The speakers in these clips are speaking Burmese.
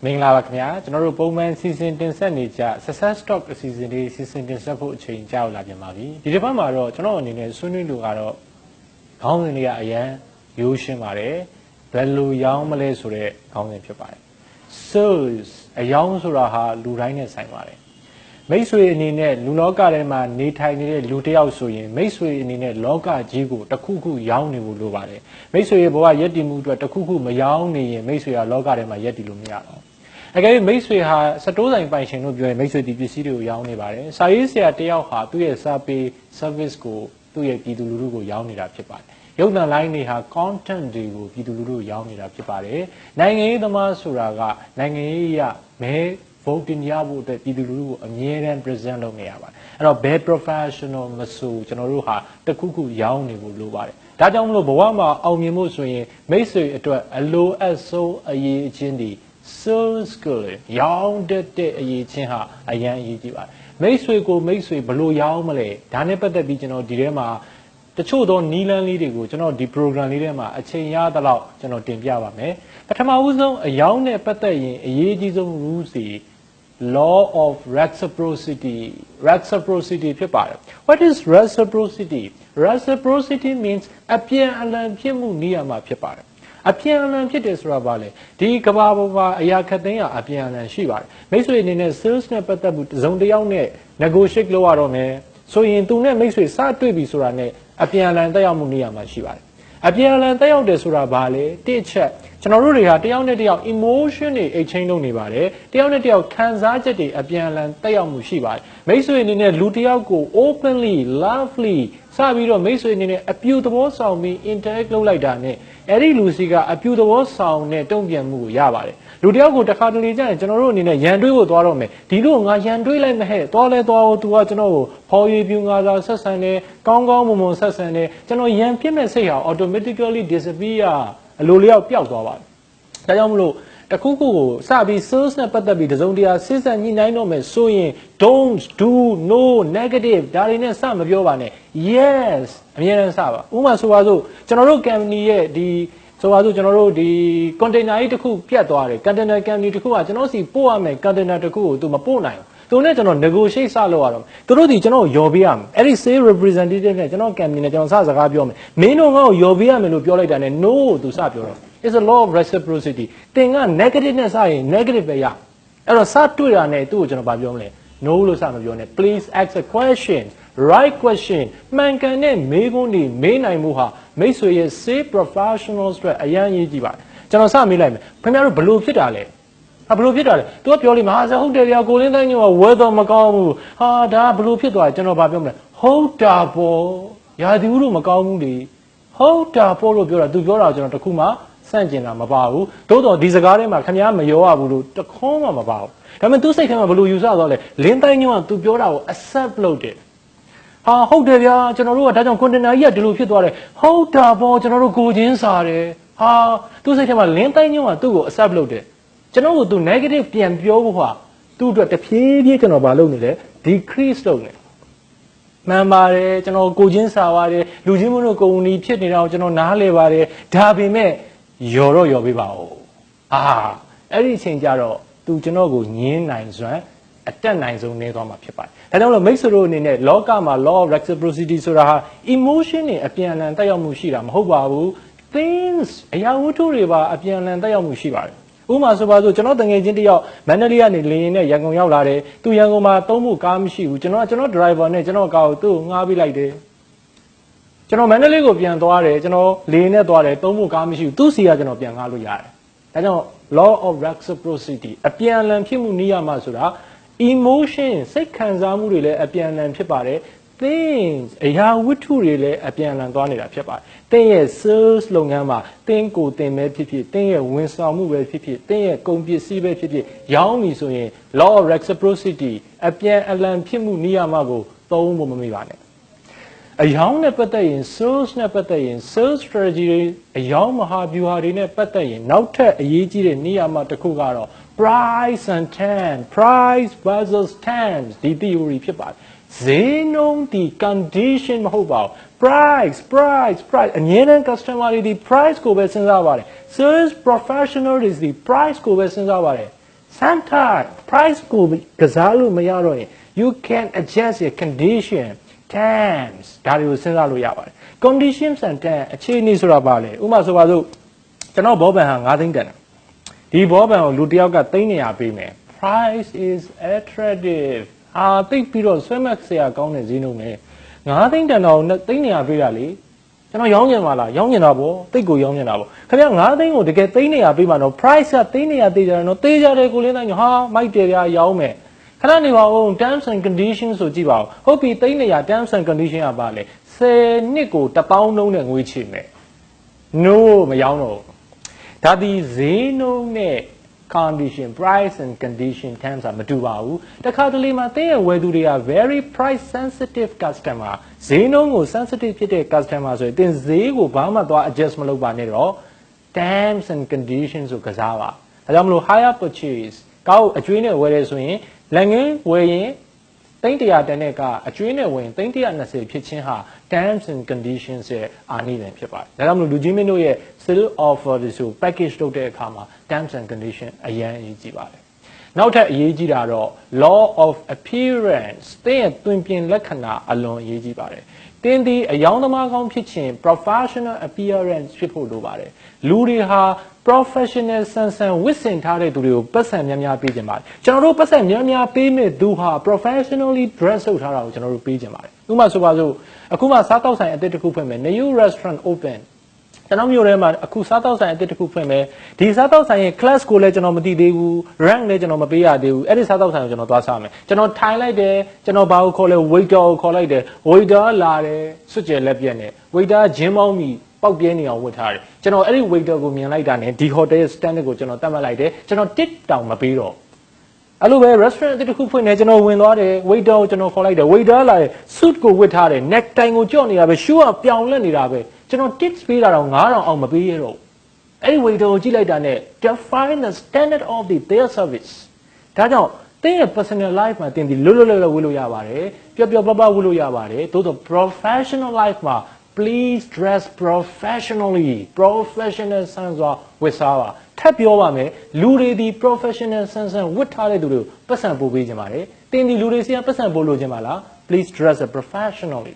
မင်္ဂလာပါခင်ဗျာကျွန်တော်တို့ပုံမှန်စီစဉ်တင်ဆက်နေကြ Success Talk အစီအစဉ်လေးစီစဉ်တင်ဆက်ဖို့အချိန်ကြာလာပြန်ပါပြီဒီတစ်ပတ်မှာတော့ကျွန်တော်အနေနဲ့ဆွေးနွေးလို့ကတော့ခေါင်းစဉ်လေးကအရန်ရိုးရှင်းပါတယ်ဘယ်လိုရောင်းမလဲဆိုတဲ့ခေါင်းစဉ်ဖြစ်ပါတယ် Sales အယောင်းဆိုတာဟာလူတိုင်းနဲ့ဆိုင်ပါတယ်မိတ်ဆွေအနေနဲ့လူလောကထဲမှာနေထိုင်နေတဲ့လူတစ်ယောက်ဆိုရင်မိတ်ဆွေအနေနဲ့လောကကြီးကိုတစ်ခုခုရောင်းနေဖို့လိုပါတယ်မိတ်ဆွေရဲ့ဘဝရည်တည်မှုအတွက်တစ်ခုခုမရောင်းနေရင်မိတ်ဆွေကလောကထဲမှာရည်တည်လို့မရတော့အကယ်၍မိတ်ဆွေဟာစတိုးဆိုင်ပိုင်ရှင်တို့ပြောရင်မိတ်ဆွေဒီပစ္စည်းတွေကိုရောင်းနေပါတယ်စာရေးဆရာတယောက်ဟာသူ့ရဲ့စာပေ service ကိုသူ့ရဲ့ပြည်သူလူထုကိုရောင်းနေတာဖြစ်ပါတယ်ရုပ်သံလိုင်းတွေဟာ content တွေကိုပြည်သူလူထုရောင်းနေတာဖြစ်ပါတယ်နိုင်ငံရေးသမားဆိုတာကနိုင်ငံရေးရမဲ vote တင်ရဖို့အတွက်ပြည်သူလူထုကိုအမြဲတမ်း present လုပ်နေရပါတယ်အဲ့တော့ bad professional မဆိုကျွန်တော်တို့ဟာတခုခုရောင်းနေဖို့လိုပါတယ်ဒါကြောင့်မလို့ဘဝမှာအောင်မြင်ဖို့ဆိုရင်မိတ်ဆွေအတွက်အလိုအဆုံးအရေးအချင်းဒီ sales skill ရောင်းတဲ့အရေးချင်းဟာအရန်အရေးကြီးပါတယ်မိတ်ဆွေကိုမိတ်ဆွေဘလို့ရောင်းမလဲဒါနဲ့ပတ်သက်ပြီးကျွန်တော်ဒီထဲမှာတချို့သောနီလန်းလေးတွေကိုကျွန်တော်ဒီ program လေးထဲမှာအချိန်ရသလောက်ကျွန်တော်တင်ပြပါမယ်ပထမဦးဆုံးအယောင်းနဲ့ပတ်သက်ရင်အရေးကြီးဆုံး rules တွေ law of reciprocity ဖြစ်ပါတယ် what is reciprocity means အပြန်အလှန်ဖြစ်မှုနေရာမှာဖြစ်ပါတယ်အပြန်အလှန်ဖြစ်တယ်ဆိုတာဘာလဲဒီကဘာပေါ်မှာအရာခက်သိမ်းအပြန်အလှန်ရှိပါတယ်မိတ်ဆွေအနေနဲ့ sales နဲ့ပတ်သက်မှုတစ်စုံတစ်ယောက်နဲ့ negotiate လုပ်ရတော့မယ်ဆိုရင်သူနဲ့မိတ်ဆွေစတွေ့ပြီဆိုတာနဲ့အပြန်အလှန်တက်ရောက်မှုနေရာမှာရှိပါတယ်အပြန်အလှန်တက်ရောက်တယ်ဆိုတာဘာလဲတစ်ချက်ကျွန်တော်တို့တွေဟာတယောက်နဲ့တယောက် emotion တွေ exchange လုပ်နေပါတယ်တယောက်နဲ့တယောက်ခံစားချက်တွေအပြန်အလှန်တက်ရောက်မှုရှိပါတယ်မိတ်ဆွေအနေနဲ့လူတယောက်ကို openly lovely စပြီးတော့မိတ်ဆွေအနေနဲ့အပြူသဘောဆောင်ပြီး interact လုပ်လိုက်တာနဲ့အဲ့ဒီလူစီကအပြူသဘောဆောင်တဲ့တုံ့ပြန်မှုကိုရပါတယ်လူတယောက်ကိုတစ်ခါတလေကျရင်ကျွန်တော်တို့အနေနဲ့ရန်တွေးဖို့သွားတော့မယ်ဒီလိုငါရန်တွေးလိုက်မဟဲ့သွားလဲသွားသူကကျွန်တော်ကိုဖော်ရည်ပြူငါသာဆက်ဆံတယ်ကောင်းကောင်းမွန်မွန်ဆက်ဆံတယ်ကျွန်တော်ရန်ဖြစ်မဲ့စိတ်ဟာ automatically disappear အလိုလျောက်ပျောက်သွားပါတယ်ဒါကြောင့်မလို့တခုခုကိုစပြီး sales နဲ့ပတ်သက်ပြီးတစုံတရာစစ်ဆက်ညှိနှိုင်းတော့မယ်ဆိုရင် don't do no negative ဒါတွေနဲ့စမပြောပါနဲ့ yes အမြဲတမ်းစပါဥပမာဆိုပါစို့ကျွန်တော်တို့ company ရဲ့ဒီဆိုပါစို့ကျွန်တော်တို့ဒီ container ကြီးတစ်ခုပြတ်သွားတယ် container company တစ်ခုကကျွန်တော်စီပို့ရမယ် container တစ်ခုကိုသူမပို့နိုင်ဘူးသူနဲ့ကျွန်တော် negotiate စလုပ်ရတော့သူတို့ဒီကျွန်တော်ကိုယော်ပေးရမယ်အဲ့ဒီ sales representative နဲ့ကျွန်တော် company နဲ့ကျွန်တော်စကားပြောမယ်မင်းတို့ငါ့ကိုယော်ပေးရမယ်လို့ပြောလိုက်တာနဲ့ no သူစပြောတော့ it's a law of reciprocity တင်က negative နဲ့စရင် negative ပဲရအဲ့တော့စတွေ့တာနဲ့သူ့ကိုကျွန်တော်ဗာပြောမလဲ no လို့စမပြောနဲ့ please ask a question right question မှန်ကန်တဲ့မေးခွန်းတွေမေးနိုင်မှုဟာမိတ်ဆွေရဲ့ sales professionals အတွက်အရန်ရေးကြည့်ပါတယ်ကျွန်တော်စမေးလိုက်မယ်ခင်ဗျားတို့ဘလို့ဖြစ်တာလဲဟာဘလို့ဖြစ်တာလဲ तू ကပြောလိမ့်မှာဟာဟုတ်တယ်ဗျာကိုလင်းတိုင်းညက weather မကောင်းဘူးဟာဒါဘလို့ဖြစ်သွားတယ်ကျွန်တော်ဗာပြောမလဲဟုတ်တာပေါ့ရာသီဥတုမကောင်းဘူးလေဟုတ်တာပေါ့လို့ပြောတာ तू ပြောတာကျွန်တော်တခုမှစန့်ကျင်တာမပါဘူးသို့တော်ဒီစကားထဲမှာခင်ဗျားမရောရဘူးလို့တခေါမှမပါဘူးဒါပေမဲ့ तू စိတ်ထဲမှာဘလို့ယူဆသွားလဲလင်းတိုင်းညက तू ပြောတာကို accept လုပ်တယ်ဟာဟုတ်တယ်ဗျာကျွန်တော်တို့ကဒါကြောင့် container ကြီးကဒီလိုဖြစ်သွားတယ်ဟုတ်တာပေါ့ကျွန်တော်တို့ကိုချင်းစားတယ်ဟာသူ့စိတ်ထဲမှာလင်းတိုင်းညွန့်ကသူ့ကို accept လုပ်တယ်ကျွန်တော်တို့သူ negative ပြန်ပြောဖို့ဟာသူ့အတွက်တဖြည်းဖြည်းကျွန်တော်မလုပ်နေလဲ decrease လုပ်နေမှန်ပါတယ်ကျွန်တော်ကိုချင်းစားပါတယ်လူချင်းမတို့ကုမ္ပဏီဖြစ်နေတာကိုကျွန်တော်နားလဲပါတယ်ဒါပေမဲ့ယော်တော့ယော်ပေးပါဦးအဲ့ဒီအချိန်ကျတော့သူကျွန်တော်ကိုညင်းနိုင်စွမ်းအတက်နိုင်ဆုံးနေသွားမှာဖြစ်ပါတယ်ဒါကြောင့်မလို့မိတ်ဆွေတို့အနေနဲ့လောကမှာ law of reciprocity ဆိုတာဟာ emotion တွေအပြန်အလှန်တက်ရောက်မှုရှိတာမဟုတ်ပါဘူး things အရာဝတ္ထုတွေပါအပြန်အလှန်တက်ရောက်မှုရှိပါတယ်ဥပမာဆိုပါစို့ကျွန်တော်တငယ်ချင်းတယောက်မန္တလေးကနေလေရင်နဲ့ရန်ကုန်ရောက်လာတယ်သူရန်ကုန်မှာသုံးဖို့ကားမရှိဘူးကျွန်တော် driver နဲ့ကျွန်တော်ကားကိုသူ့ကိုငှားပေးလိုက်တယ်ကျွန်တော်မန္တလေးကိုပြန်သွားတယ်ကျွန်တော်လေရင်နဲ့သွားတယ်သုံးဖို့ကားမရှိဘူးသူ့စီကကျွန်တော်ပြန်ငှားလို့ရတယ်ဒါကြောင့် law of reciprocity အပြန်အလှန်ဖြစ်မှုနေရာမှာဆိုတာ emotion စိတ်ခံစားမှုတွေလည်းအပြန်အလှန်ဖြစ်ပါတယ် things အရာဝတ္ထုတွေလည်းအပြန်အလှန်သွားနေတာဖြစ်ပါတယ်သင်ရဲ့ sales လုပ်ငန်းမှာသင်ကိုသင်ပဲဖြစ်ဖြစ်သင်ရဲ့ဝန်ဆောင်မှုပဲဖြစ်ဖြစ်သင်ရဲ့ကုန်ပစ္စည်းပဲဖြစ်ဖြစ်ရောင်းပြီဆိုရင် law of reciprocity အပြန်အလှန်ဖြစ်မှုနေရာမှာကိုသုံးဖို့မမေ့ပါနဲ့အယောင်းနဲ့ပတ်သက်ရင် sales နဲ့ပတ်သက်ရင် sales strategy တွေအယောင်းမဟာဗျူဟာတွေနဲ့ပတ်သက်ရင်နောက်ထပ်အရေးကြီးတဲ့နေရာမှာတစ်ခုကတော့ price and terms price versus terms ဒီ theory ဖြစ်ပါတယ်ဈေးနှုန်းဒီ condition မဟုတ်ပါဘူး price အမြဲတမ်း customer တွေဒီ price ကိုပဲစဉ်းစားပါတယ် sales professional တွေဒီ price ကိုပဲစဉ်းစားပါတယ် sometimes price ကိုကစားလို့မရတော့ရင် you can adjust your condition terms ဒါတွေကိုစဉ်းစားလို့ရပါတယ် conditions and terms အခြေအနေဆိုတာပါလေဥပမာဆိုပါစို့ကျွန်တော်ဘောပန်ဟာ9သိန်းတန်တယ်ဒီဘောပန်ကိုလူတစ်ယောက်က300ပေးမယ် price is attractive သိပြီးတော့ဆွဲမဆရာကောင်းတဲ့ဈေးနှုန်းနဲ့9သိန်းတန်တော့300ပေးတာလေကျွန်တော်ရောင်းကျင်ပါလားရောင်းကျင်တာပေါ့တိတ်ကိုရောင်းကျင်တာပေါ့ခင်ဗျာ9သိန်းကိုတကယ်300ပေးမှတော့ price က300သေးကြတယ်နော်သေးကြတယ်ကိုလင်းတိုင်းဟာမိုက်တယ်ဗျာရောင်းမယ်ခဏနေပါဦး terms and conditions ဆိုကြည့်ပါဦးဟုတ်ပြီ300 terms and condition ကပါလေ10နှစ်ကို1000နှုန်းနဲ့ငွေချေမယ် no မရောင်းတော့ဒါဒီဈေးနှုန်းနဲ့ condition price and condition terms မတူပါဘူးတခါတလေမှာတင်းရဲ့ဝယ်သူတွေက very price sensitive customer ဈေးနှုန်းကို sensitive ဖြစ်တဲ့ customer ဆိုရင်တင်းဈေးကိုဘာမှသွား adjust မလုပ်ပါနဲ့တော့ terms and conditions ကိုကစားပါဒါကြောင့်မလို့ higher purchase ကောက်အကျွေးနဲ့ဝယ်ရဆိုရင်လက်ငင်းဝယ်ရင်300တန်တဲ့ကအကျွေးနဲ့ဝင်320ဖြစ်ခြင်းဟာ terms and conditions ရဲ့အာနိသင်ဖြစ်ပါတယ်ဒါကြောင့်မလို့လူကြီးမင်းတို့ရဲ့ sale offer တွေဆို package လုပ်တဲ့အခါမှာ terms and condition အရင်အရေးကြီးပါတယ်နောက်ထပ်အရေးကြီးတာတော့ law of appearance တဲ့တွင်ပြင်လက္ခဏာအလွန်အရေးကြီးပါတယ်တင်းဒီအယောင်သမားကောင်းဖြစ်ခြင်း professional appearance ဖြစ်ဖို့လိုပါတယ်လူတွေဟာ professional ဆန်ဆန်ဝစ်ဆင်ထားတဲ့သူတွေကိုပတ်စံများများပေးကြပါတယ်ကျွန်တော်တို့ပတ်စံများများပေးမဲ့သူဟာ professionally dress လုပ်ထားတာကိုကျွန်တော်တို့ပေးကြပါတယ်ဥပမာဆိုပါစို့အခုမှစားတောက်ဆိုင်အသစ်တစ်ခုဖွင့်မယ် new restaurant open ကျွန်တော်မျိုးထဲမှာအခုစားတောက်ဆိုင်အသစ်တစ်ခုဖွင့်မယ်ဒီစားတောက်ဆိုင်ရဲ့ class ကိုလည်းကျွန်တော်မသိသေးဘူး rank လည်းကျွန်တော်မပေးရသေးဘူးအဲ့ဒီစားတောက်ဆိုင်ကိုကျွန်တော်သွားစားမယ်ကျွန်တော်ထိုင်လိုက်တယ်ကျွန်တော်ဘာကိုခေါ်လဲ waiter ကိုခေါ်လိုက်တယ် waiter လာတယ်စွတ်ကျယ်လက်ပြက်နဲ့ waiter ဂျင်းမောင်းပြီးပေါက်ပြဲနေအောင်ဝတ်ထားတယ်ကျွန်တော်အဲ့ဒီ waiter ကိုမြင်လိုက်တာနဲ့ဒီ hotel standard ကိုကျွန်တော်တတ်မှတ်လိုက်တယ်ကျွန်တော် tip တောင်မပေးတော့အဲ့လိုပဲ restaurant တစ်ခုဖွင့်နေကျွန်တော်ဝင်သွားတယ် waiter ကိုကျွန်တော်ခေါ်လိုက်တယ် waiter လာတယ် suit ကိုဝတ်ထားတယ် necktie ကိုကြော့နေတာပဲ shoe ကပြောင်လက်နေတာပဲကျွန်တော် tips ပေးတာတော့9000အောင်မပေးရတော့အဲ့ဒီ waiter ကိုကြည့်လိုက်တာနဲ့ define the standard of their service ဒါကြောင့်တင်းရဲ့ personal life မှာတင်းဒီလွတ်လွတ်လပ်လပ်ဝတ်လို့ရပါတယ်ပျော်ပျော်ပါးပါးဝတ်လို့ရပါတယ်သို့သော professional life မှာplease dress professionally professional ဆန်စွာဝတ်စားပါထပ်ပြောပါမယ်လူတွေဒီ professional ဆန်ဆန်ဝတ်ထားတဲ့သူတွေကိုပတ်စံပို့ပေးခြင်းပါတယ်တင်းဒီလူတွေစီကပတ်စံပို့လို့ခြင်းပါလား please dress professionally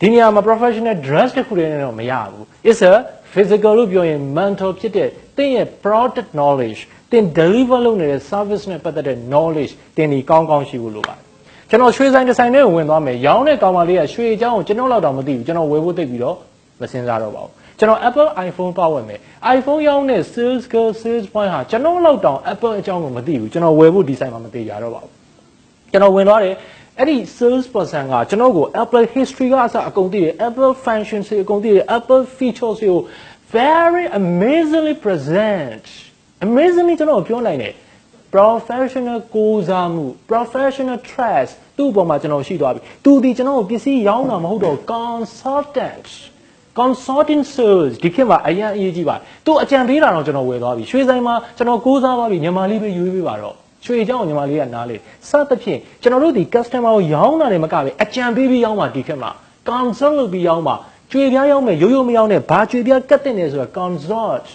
ဒီနေရာမှာ professional dress တခုတည်းနဲ့တော့မရဘူး it's a physical လို့ပြောရင် mental ဖြစ်တဲ့တင်းရဲ့ product knowledge တင်း deliver လုပ်နေတဲ့ service နဲ့ပတ်သက်တဲ့ knowledge တင်းဒီကောင်းကောင်းရှိဖို့လိုပါတယ်ကျွန်တော်ရွှေဆိုင်တစ်ဆိုင်နဲ့ဝင်သွားမယ်ရောင်းတဲ့ကောင်မလေးကရွှေအကြောင်းကိုကျွန်တော်လောက်တော့မသိဘူးကျွန်တော်ဝယ်ဖို့သိပြီးတော့မစင်စားတော့ပါဘူးကျွန်တော် Apple iPhone ပေါက်ဝယ်မယ် iPhone ရောင်းတဲ့ sales girl sales point ဟာကျွန်တော်လောက်တောင် Apple အကြောင်းကိုမသိဘူးကျွန်တော်ဝယ်ဖို့ဒီဆိုင်မှာမသိကြတော့ပါဘူးကျွန်တော်ဝင်သွားတယ်အဲ့ဒီ sales person ကကျွန်တော်ကို Apple history ကအစအကုန်သိတယ် Apple functions တွေအကုန်သိတယ် Apple features တွေကို very amazingly present amazingly ကျွန်တော်ပြောနိုင်တယ်professional ကိုးစားမှု professional trust သူ့အပေါ်မှာကျွန်တော်ရှိသွားပြီသူဒီကျွန်တော်ကိုပစ္စည်းရောင်းတာမဟုတ်တော့ consulting sales ဒီခေတ်မှာအရင်အရေးကြီးပါတယ်သူအကြံပေးတာတော့ကျွန်တော်ဝယ်သွားပြီရွှေဆိုင်မှာကျွန်တော်ကိုးစားသွားပြီညီမလေးပဲရွေးပေးပါတော့ရွှေအကြောင်းညီမလေးကနားလေစသဖြင့်ကျွန်တော်တို့ဒီ customer ကိုရောင်းတာတွေမကပဲအကြံပေးပြီးရောင်းပါဒီခေတ်မှာ consult လုပ်ပြီးရောင်းပါကြွေပြားရောင်းမယ်ရိုးရိုးမရောင်းနဲ့ဘာကြွေပြားကတ်တင်နေဆိုတာ consult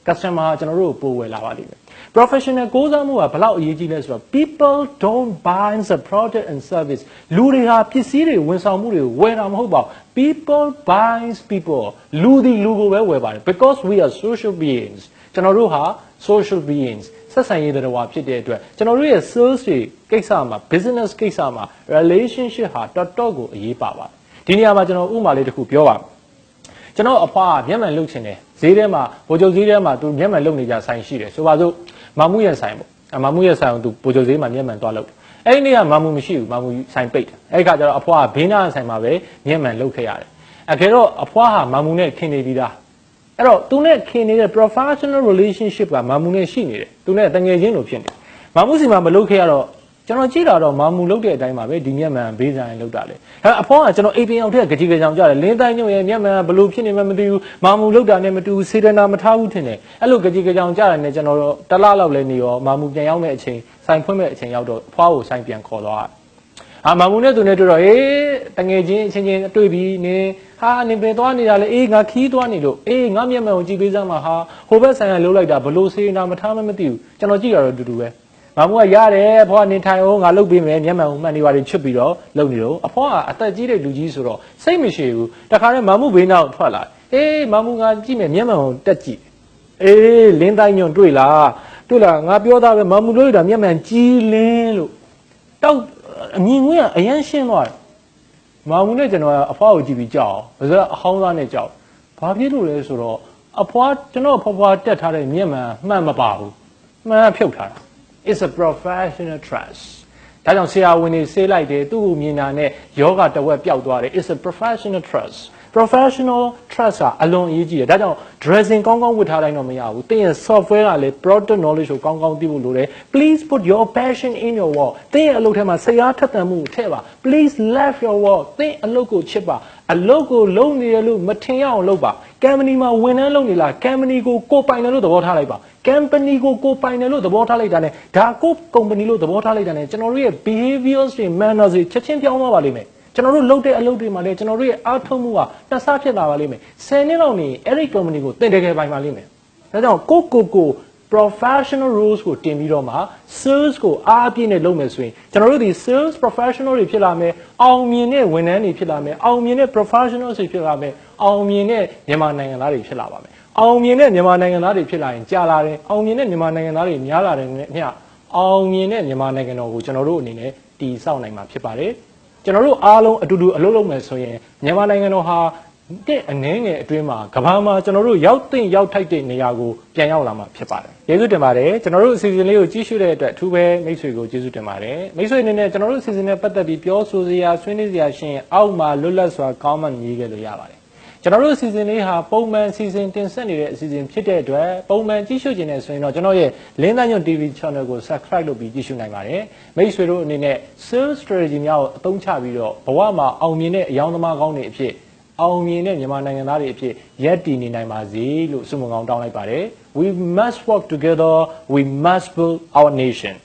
customer ကျွန်တော်တို့ကိုပို့ဝယ်လာပါလိမ့်မယ်professional ကိုးစားမှုကဘယ်လောက်အရေးကြီးလဲဆိုတော့ people don't buy the product and service လူတွေဟာပစ္စည်းတွေဝန်ဆောင်မှုတွေကိုဝယ်တာမဟုတ်ပါဘူး people buys people လူဒီလူကိုပဲဝယ်ပါတယ် because we are social beings ကျွန်တော်တို့ဟာ social beings ဆက်ဆံရေးတရားဖြစ်တဲ့အတွက်ကျွန်တော်တို့ရဲ့ sales တွေကိစ္စမှာ business ကိစ္စမှာ relationship ဟာတော်တော်ကိုအရေးပါပါတယ်ဒီနေရာမှာကျွန်တော်ဥပမာလေးတစ်ခုပြောပါမယ်ကျွန်တော်အဖွားကမျက်မှန်လုပ်ချင်တယ်ဈေးထဲမှာဗိုလ်ချုပ်ဈေးထဲမှာသူမျက်မှန်လုပ်နေကြဆိုင်ရှိတယ်ဆိုပါစို့မမှုရဲ့ဆိုင်ပေါ့မမှုရဲ့ဆိုင်ကိုသူဗိုလ်ချုပ်ဈေးမှာမျက်မှန်သွားလုပ်တယ်အဲ့ဒီနေ့ကမမှုမရှိဘူးမမှုဆိုင်ပိတ်တယ်အဲ့ဒီခါကျတော့အဖွားကဘေးနားဆိုင်မှာပဲမျက်မှန်လုပ်ခဲ့ရတယ်အခေတော့အဖွားဟာမမှုနဲ့ခင်နေပြီးသားအဲ့တော့သူနဲ့ခင်နေတဲ့ professional relationship ကမမှုနဲ့ရှိနေတယ်သူနဲ့တငယ်ချင်းလိုဖြစ်နေတယ်မမှုစီမှာမလုပ်ခဲ့ရတော့ကျွန်တော်ကြည့်တာတော့မမှုလုပ်တဲ့အတိုင်းပါပဲဒီမျက်မှန်ဘေးဆိုင်လုပ်တာလေအဲ့အဖွားကကျွန်တော်အိမ်ပြင်အောင်ထက်ကကြီးကြောင်ကြတယ်လင်းတိုင်းညွန့်ရဲ့မျက်မှန်ဘလို့ဖြစ်နေမှမသိဘူးမမှုလုပ်တာနဲ့မတူဘူးစေတနာမထားဘူးထင်တယ်အဲ့လိုကြီးကြောင်ကြတယ်နဲ့ကျွန်တော်တလားလောက်လဲနေရောမမှုပြန်ရောက်တဲ့အချိန်ဆိုင်ဖွင့်မဲ့အချိန်ရောက်တော့အဖွားကိုဆိုင်ပြန်ခေါ်သွားမမှုနဲ့သူနဲ့တွေ့တော့ဟေးတငယ်ချင်းအချင်းချင်းတွေ့ပြီးနေဟာနေပဲသွားနေတာလေအေးငါခီးသွားနေလို့အေးငါမျက်မှန်ကိုကြည့်ပေးစမ်းပါဟာဟိုဘက်ဆိုင်ကလှုပ်လိုက်တာဘလို့စေတနာမထားမှမသိဘူးကျွန်တော်ကြည့်ရတော့တူတူပဲ Mamu yare, upon in Taiwan, I look beam and Yaman, anybody should be all, Lonio, upon a tajiri Lugis, same issue, the current Mamu win out Twala. Eh, Mamu, Jim and Yaman, Tachi. Eh, Linda Nyon Twila, Tula, Nabioda, Mamu, Yaman, G. Don't mean we are a ancient one. Mamu, a power GB jaw, the whole on a job. Papilu is a part to know Papa that had a Yaman, Mamma Bahu, Ma Pilta. It's a professional trust. I don't see how when you say like they do mean yoga the web it's a professional trust. Professional trust are alone easy. That don't dressing Gong with how I know me out. They software like broader knowledge of Gong Dibu. Please put your passion in your work. They a look at my say please left your work. They a local chipper. A local lonely material loba. Caminima winner lonely like Camini go pine the water labor. Company go pine the water lake than Taco company the water lake than generally behaviors in manners checking the Valime. General loaded a loaded my generally automua, Nasacha Valime. Sending on me, every company go, then they get by my limit. Now go. Professional rules go Timiroma, sales go being a low swing. Generally, sales professional if you lame, all mine when any pilame, all mine professionals if you lame, all mine Yaman and Larry Pilame. All mine Yaman and Larry Pilain, Jalari, all mine Yaman and Larry Yala and all mine Yaman and Ogu, General Nine, the sound name of Pipare. General Alo to do a low messoye, Yaman and Oha. A name dreamer, Kabama, General Yauting, Yautite, Niago, Pianolama, Pipare. Jesu de Mare, General season Leo Jishu at 2 way, makes we go Jesu de Mare. Makes we in a general season, but the Pio Susia, Swinizia, Shin, Alma, Lulas, or common Yiga Yavare. General season, Bowman season, 10 centimeter season, Chite, Bowman, Jishu Genes, no, Genoye, Lena TV channel go subscribe to be Jishu Nagare. Makes we in a sales strategy now, Don't Chavio, Bawama, Almine, Yanama Goni. Our Yaman yet in Namazi, Sumong down like Pare. We must work together, we must build our nation.